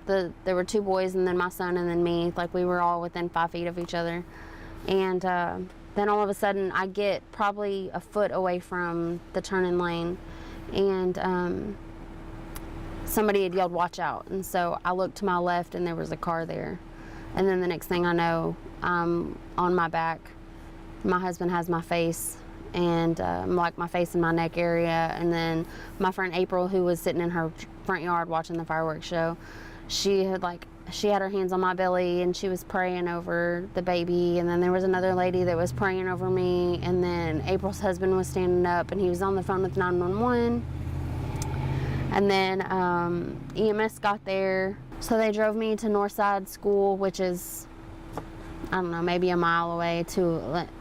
there were 2 boys and then my son and then me. Like, we were all within 5 feet of each other. And then all of a sudden I get probably a foot away from the turning lane, and somebody had yelled, "Watch out." And so I looked to my left and there was a car there. And then the next thing I know, I'm on my back. My husband has my face, and like my face and my neck area. And then my friend April, who was sitting in her front yard watching the fireworks show, she had her hands on my belly and she was praying over the baby. And then there was another lady that was praying over me. And then April's husband was standing up and he was on the phone with 911. And then EMS got there. So they drove me to Northside School, which is, I don't know, maybe a mile away.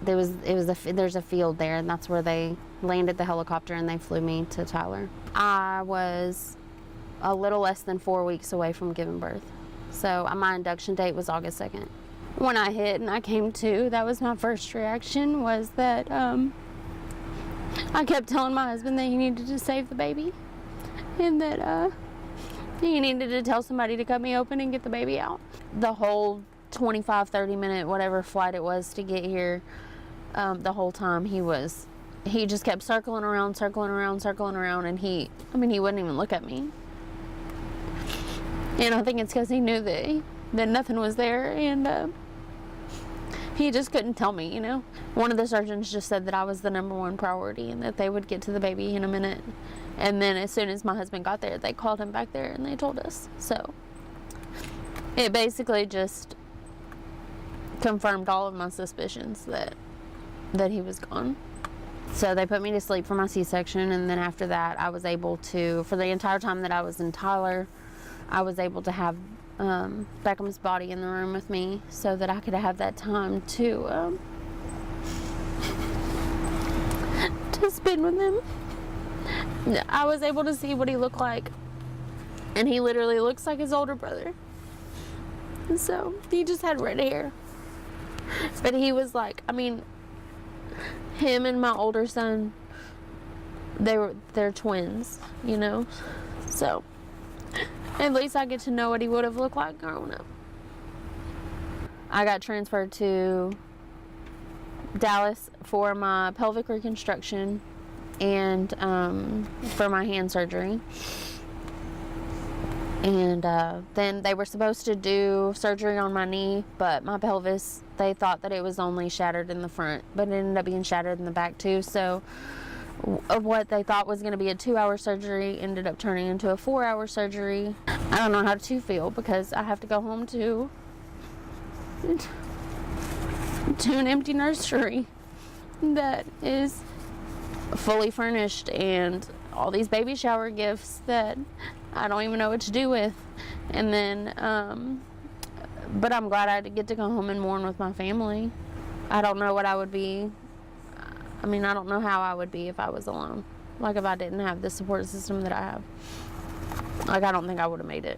There's a field there, and that's where they landed the helicopter and they flew me to Tyler. I was a little less than 4 weeks away from giving birth. So my induction date was August 2nd. When I hit and I came to, that was my first reaction, was that I kept telling my husband that he needed to save the baby, and that he needed to tell somebody to cut me open and get the baby out. The whole 25, 30 minute, whatever flight it was to get here, the whole time he just kept circling around, and he wouldn't even look at me. And I think it's because he knew that nothing was there, and he just couldn't tell me, you know. One of the surgeons just said that I was the #1 priority and that they would get to the baby in a minute. And then as soon as my husband got there, they called him back there and they told us. So it basically just confirmed all of my suspicions that he was gone. So they put me to sleep for my C-section, and then after that I was able to, for the entire time that I was in Tyler, I was able to have Beckham's body in the room with me so that I could have that time to spend with him. I was able to see what he looked like, and he literally looks like his older brother. And so he just had red hair, but he was like, I mean, him and my older son, they're twins, you know. So at least I get to know what he would have looked like growing up. I got transferred to Dallas for my pelvic reconstruction and for my hand surgery. And then they were supposed to do surgery on my knee, but my pelvis, they thought that it was only shattered in the front, but it ended up being shattered in the back too. So what they thought was going to be a 2-hour surgery ended up turning into a 4-hour surgery. I don't know how to feel, because I have to go home to an empty nursery that is fully furnished, and all these baby shower gifts that I don't even know what to do with. And then but I'm glad I get to go home and mourn with my family. I don't know what I would be. I mean, I don't know how I would be if I was alone. Like, if I didn't have the support system that I have. Like, I don't think I would have made it.